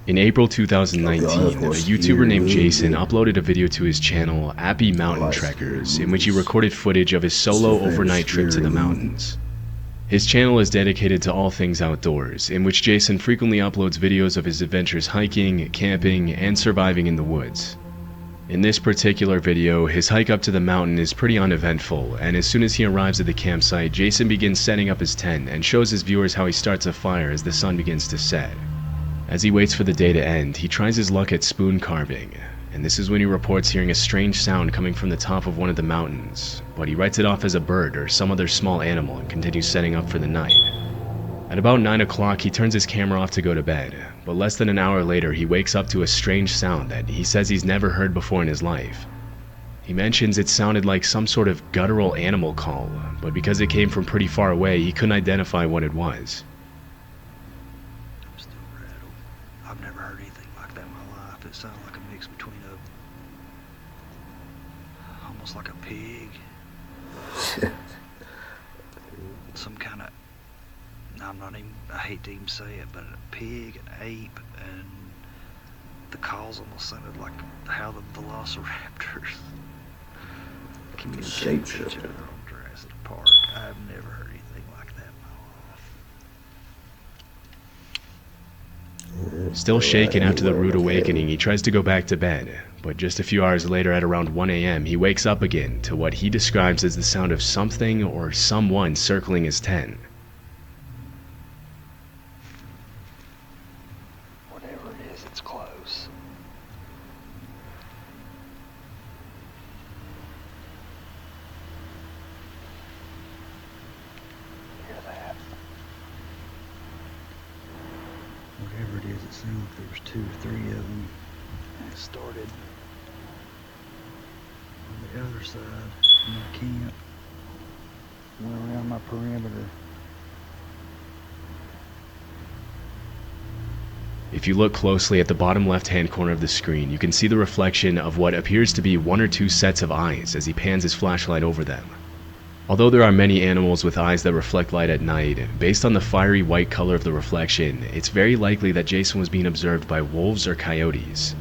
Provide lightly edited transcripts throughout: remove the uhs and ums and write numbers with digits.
In April 2019, a YouTuber named Jason uploaded a video to his channel, Appy Mountain Trekkers, in which he recorded footage of his solo overnight trip to the mountains. His channel is dedicated to all things outdoors, in which Jason frequently uploads videos of his adventures hiking, camping, and surviving in the woods. In this particular video, his hike up to the mountain is pretty uneventful, and as soon as he arrives at the campsite, Jason begins setting up his tent and shows his viewers how he starts a fire as the sun begins to set. As he waits for the day to end, he tries his luck at spoon carving, and this is when he reports hearing a strange sound coming from the top of one of the mountains, but he writes it off as a bird or some other small animal and continues setting up for the night. At about 9 o'clock, he turns his camera off to go to bed, but less than an hour later he wakes up to a strange sound that he says he's never heard before in his life. He mentions it sounded like some sort of guttural animal call, but because it came from pretty far away, he couldn't identify what it was. I'm still rattled. I've never heard anything like that in my life. It sounded like a mix between almost like a pig, some kind of, I hate to even say it, but a pig, an ape, and the calls almost sounded like how the velociraptors communicate with each other on Jurassic Park. I've never heard anything like that in my life. Still shaken after the rude awakening, he tries to go back to bed, but just a few hours later at around 1 a.m. he wakes up again to what he describes as the sound of something or someone circling his tent. It's close. Hear that? Whatever it is, it sounded like there was 2 or 3 of them. And it started on the other side of my camp. Went around my perimeter. If you look closely at the bottom left-hand corner of the screen, you can see the reflection of what appears to be 1 or 2 sets of eyes as he pans his flashlight over them. Although there are many animals with eyes that reflect light at night, based on the fiery white color of the reflection, it's very likely that Jason was being observed by wolves or coyotes.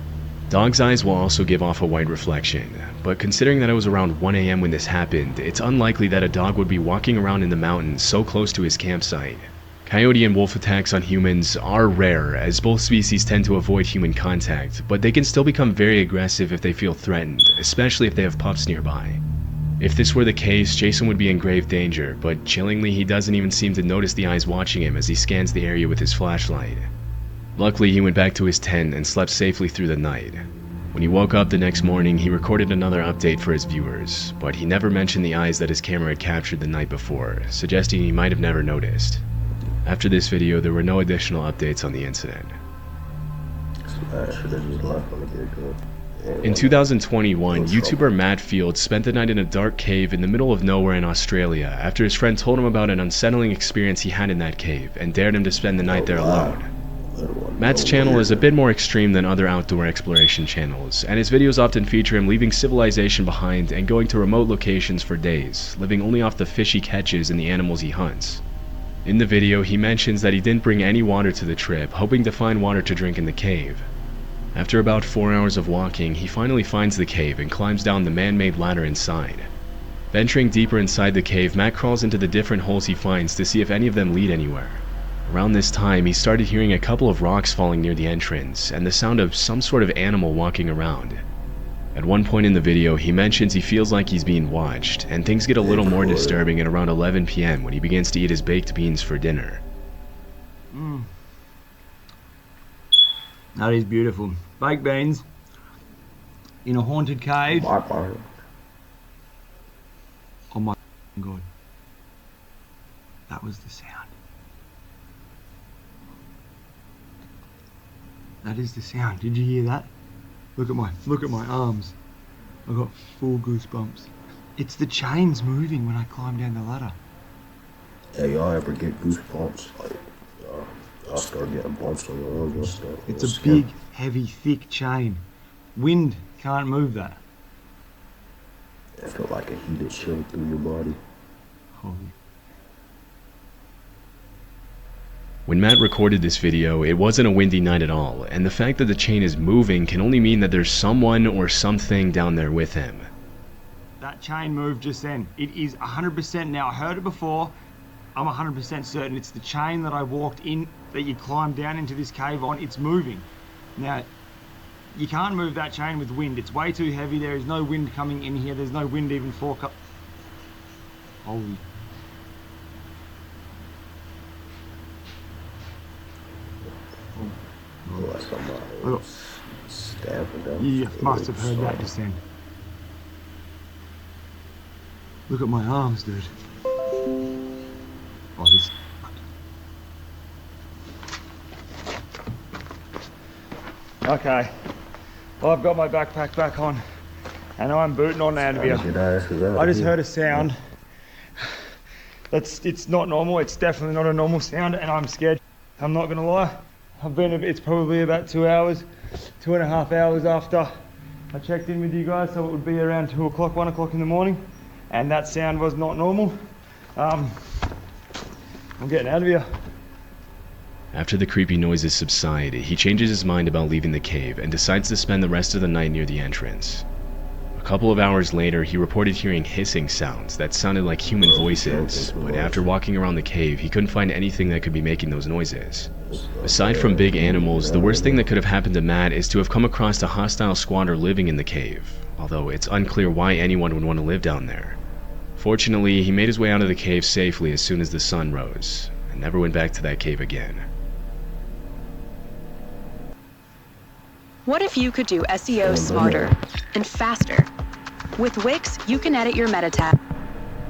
Dogs' eyes will also give off a white reflection, but considering that it was around 1 a.m. when this happened, it's unlikely that a dog would be walking around in the mountains so close to his campsite. Coyote and wolf attacks on humans are rare, as both species tend to avoid human contact, but they can still become very aggressive if they feel threatened, especially if they have pups nearby. If this were the case, Jason would be in grave danger, but chillingly he doesn't even seem to notice the eyes watching him as he scans the area with his flashlight. Luckily, he went back to his tent and slept safely through the night. When he woke up the next morning, he recorded another update for his viewers, but he never mentioned the eyes that his camera had captured the night before, suggesting he might have never noticed. After this video, there were no additional updates on the incident. In 2021, YouTuber Matt Field spent the night in a dark cave in the middle of nowhere in Australia after his friend told him about an unsettling experience he had in that cave and dared him to spend the night there alone. Matt's channel is a bit more extreme than other outdoor exploration channels, and his videos often feature him leaving civilization behind and going to remote locations for days, living only off the fish he catches and the animals he hunts. In the video, he mentions that he didn't bring any water to the trip, hoping to find water to drink in the cave. After about 4 hours of walking, he finally finds the cave and climbs down the man-made ladder inside. Venturing deeper inside the cave, Matt crawls into the different holes he finds to see if any of them lead anywhere. Around this time, he started hearing a couple of rocks falling near the entrance, and the sound of some sort of animal walking around. At one point in the video, he mentions he feels like he's being watched, and things get a little more disturbing at around 11 p.m. when he begins to eat his baked beans for dinner. That is beautiful. Baked beans in a haunted cave. Oh my god. That was the sound. That is the sound. Did you hear that? Look at my arms. I got full goosebumps. It's the chains moving when I climb down the ladder. Yeah, y'all ever get goosebumps? Like, I start getting bumps on your arms and stuff. It's a big, heavy, thick chain. Wind can't move that. It felt like a heated chill through your body. Holy. When Matt recorded this video, it wasn't a windy night at all, and the fact that the chain is moving can only mean that there's someone or something down there with him. That chain moved just then. It is 100% now. I heard it before. I'm 100% certain it's the chain that I walked in, that you climbed down into this cave on. It's moving. Now, you can't move that chain with wind. It's way too heavy. There is no wind coming in here. There's no wind even for Holy. Oh, that's somebody stabbing down. You must have heard that just then. Look at my arms, dude. Oh, this. Okay. Well, I've got my backpack back on, and I'm booting on out of here. I just heard a sound. It's not normal. It's definitely not a normal sound, and I'm scared. I'm not gonna lie. It's probably about 2 hours, 2.5 hours after I checked in with you guys, so it would be around 2 o'clock, 1 o'clock in the morning, and that sound was not normal. I'm getting out of here. After the creepy noises subside, he changes his mind about leaving the cave and decides to spend the rest of the night near the entrance. A couple of hours later, he reported hearing hissing sounds that sounded like human voices, but after walking around the cave, he couldn't find anything that could be making those noises. Aside from big animals, the worst thing that could have happened to Matt is to have come across a hostile squatter living in the cave, although it's unclear why anyone would want to live down there. Fortunately, he made his way out of the cave safely as soon as the sun rose, and never went back to that cave again. What if you could do SEO smarter and faster? With Wix, you can edit your meta tag.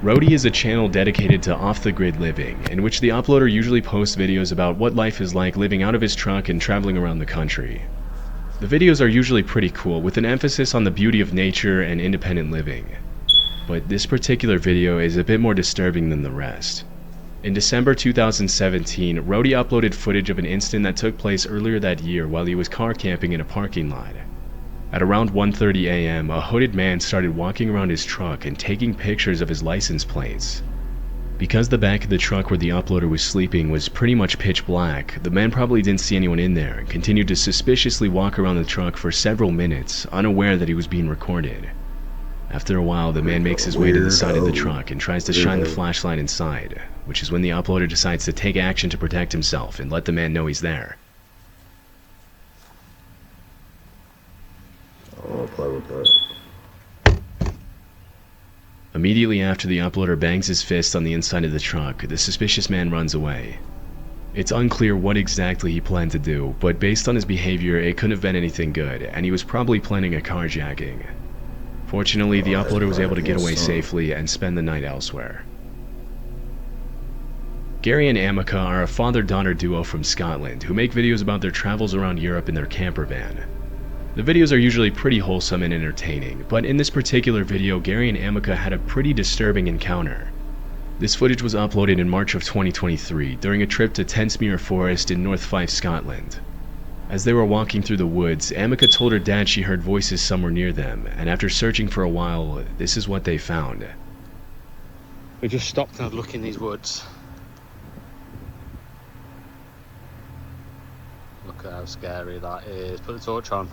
Roadie is a channel dedicated to off-the-grid living, in which the uploader usually posts videos about what life is like living out of his truck and traveling around the country. The videos are usually pretty cool, with an emphasis on the beauty of nature and independent living. But this particular video is a bit more disturbing than the rest. In December 2017, Roadie uploaded footage of an incident that took place earlier that year while he was car camping in a parking lot. At around 1:30 a.m., a hooded man started walking around his truck and taking pictures of his license plates. Because the back of the truck where the uploader was sleeping was pretty much pitch black, the man probably didn't see anyone in there and continued to suspiciously walk around the truck for several minutes, unaware that he was being recorded. After a while, the man makes his way to the side of the truck and tries to shine the flashlight inside, which is when the uploader decides to take action to protect himself and let the man know he's there. I'll play with that. Immediately after the uploader bangs his fist on the inside of the truck, the suspicious man runs away. It's unclear what exactly he planned to do, but based on his behavior, it couldn't have been anything good, and he was probably planning a carjacking. Fortunately, the uploader was able to get away safely and spend the night elsewhere. Gary and Amica are a father-daughter duo from Scotland who make videos about their travels around Europe in their camper van. The videos are usually pretty wholesome and entertaining, but in this particular video, Gary and Amica had a pretty disturbing encounter. This footage was uploaded in March of 2023 during a trip to Tensmuir Forest in North Fife, Scotland. As they were walking through the woods, Amica told her dad she heard voices somewhere near them, and after searching for a while, this is what they found. We just stopped and had a look in these woods. Look at how scary that is. Put the torch on.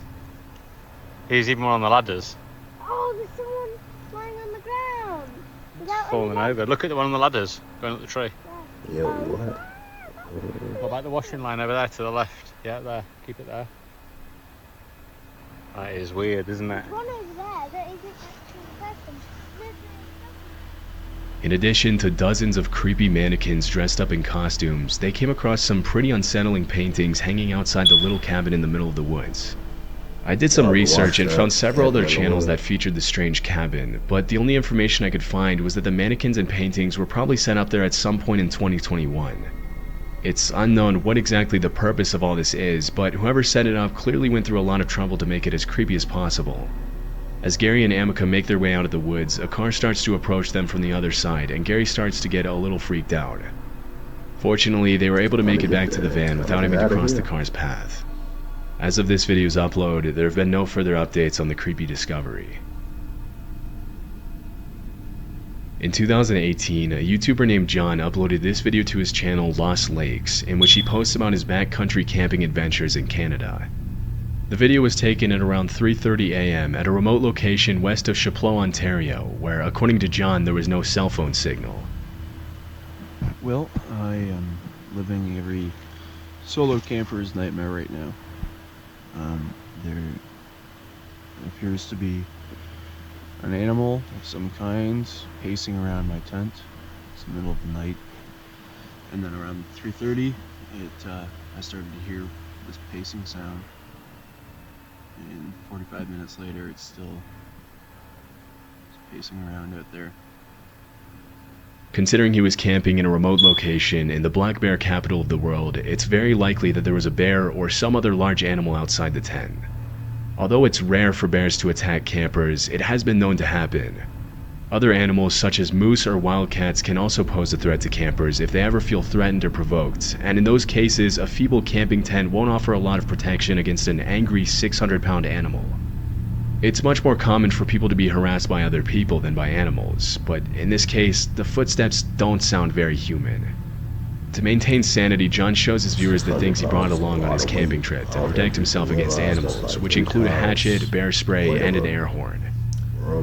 Here's even one on the ladders. Oh, there's someone lying on the ground. Without Falling over. Look at the one on the ladders going up the tree. Yeah, what? What about the washing line over there to the left? Yeah, there. Keep it there. That is weird, isn't it? There's one over there that isn't actually a person. In addition to dozens of creepy mannequins dressed up in costumes, they came across some pretty unsettling paintings hanging outside the little cabin in the middle of the woods. I did some research and found several other channels that featured the strange cabin, but the only information I could find was that the mannequins and paintings were probably set up there at some point in 2021. It's unknown what exactly the purpose of all this is, but whoever set it up clearly went through a lot of trouble to make it as creepy as possible. As Gary and Amica make their way out of the woods, a car starts to approach them from the other side, and Gary starts to get a little freaked out. Fortunately, they were able to make it back to the van without having to cross the car's path. As of this video's upload, there have been no further updates on the creepy discovery. In 2018, a YouTuber named John uploaded this video to his channel Lost Lakes, in which he posts about his backcountry camping adventures in Canada. The video was taken at around 3:30 a.m. at a remote location west of Chapleau, Ontario, where, according to John, there was no cell phone signal. Well, I am living every solo camper's nightmare right now. There appears to be an animal of some kind pacing around my tent. It's the middle of the night, and then around 3:30, I started to hear this pacing sound, and 45 minutes later, it's still pacing around out there. Considering he was camping in a remote location in the black bear capital of the world, it's very likely that there was a bear or some other large animal outside the tent. Although it's rare for bears to attack campers, it has been known to happen. Other animals such as moose or wildcats can also pose a threat to campers if they ever feel threatened or provoked, and in those cases, a feeble camping tent won't offer a lot of protection against an angry 600-pound animal. It's much more common for people to be harassed by other people than by animals, but in this case, the footsteps don't sound very human. To maintain sanity, John shows his viewers the things he brought along on his camping trip to protect himself against animals, which include a hatchet, bear spray, and an air horn.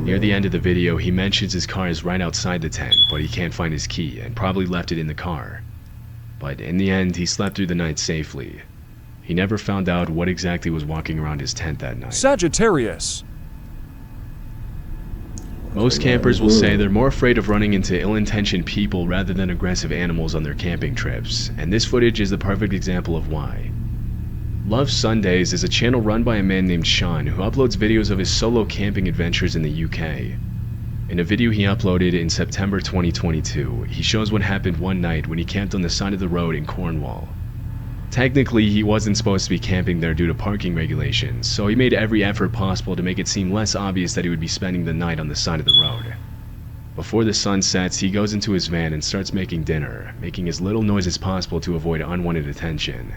Near the end of the video, he mentions his car is right outside the tent, but he can't find his key and probably left it in the car. But in the end, he slept through the night safely. He never found out what exactly was walking around his tent that night. Sagittarius. Most campers will say they're more afraid of running into ill-intentioned people rather than aggressive animals on their camping trips, and this footage is the perfect example of why. Love Sundays is a channel run by a man named Sean who uploads videos of his solo camping adventures in the UK. In a video he uploaded in September 2022, he shows what happened one night when he camped on the side of the road in Cornwall. Technically, he wasn't supposed to be camping there due to parking regulations, so he made every effort possible to make it seem less obvious that he would be spending the night on the side of the road. Before the sun sets, he goes into his van and starts making dinner, making as little noise as possible to avoid unwanted attention.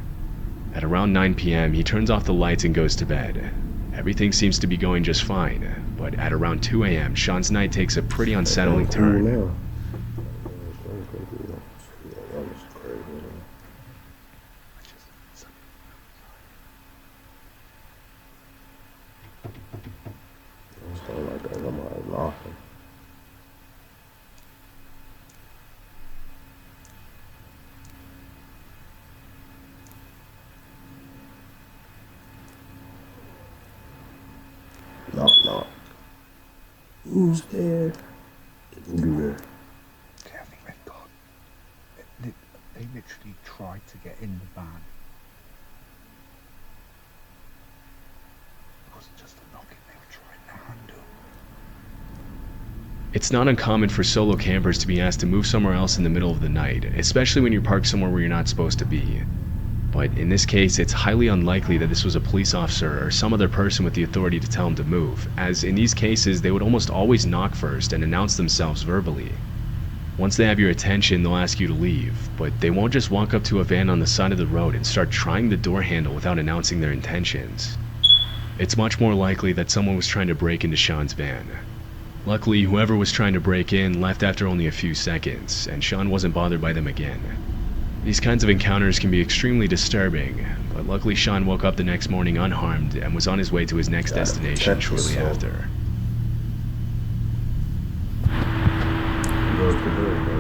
At around 9 p.m., he turns off the lights and goes to bed. Everything seems to be going just fine, but at around 2 a.m., Sean's night takes a pretty unsettling turn. Knock, knock. Who's there? Who there? I think they've gone. They literally tried to get in the van. It wasn't just a knocking, they were trying to handle. It's not uncommon for solo campers to be asked to move somewhere else in the middle of the night, especially when you're parked somewhere where you're not supposed to be. But in this case, it's highly unlikely that this was a police officer or some other person with the authority to tell him to move, as in these cases, they would almost always knock first and announce themselves verbally. Once they have your attention, they'll ask you to leave, but they won't just walk up to a van on the side of the road and start trying the door handle without announcing their intentions. It's much more likely that someone was trying to break into Sean's van. Luckily, whoever was trying to break in left after only a few seconds, and Sean wasn't bothered by them again. These kinds of encounters can be extremely disturbing, but luckily Sean woke up the next morning unharmed and was on his way to his next destination shortly after. Goes to her,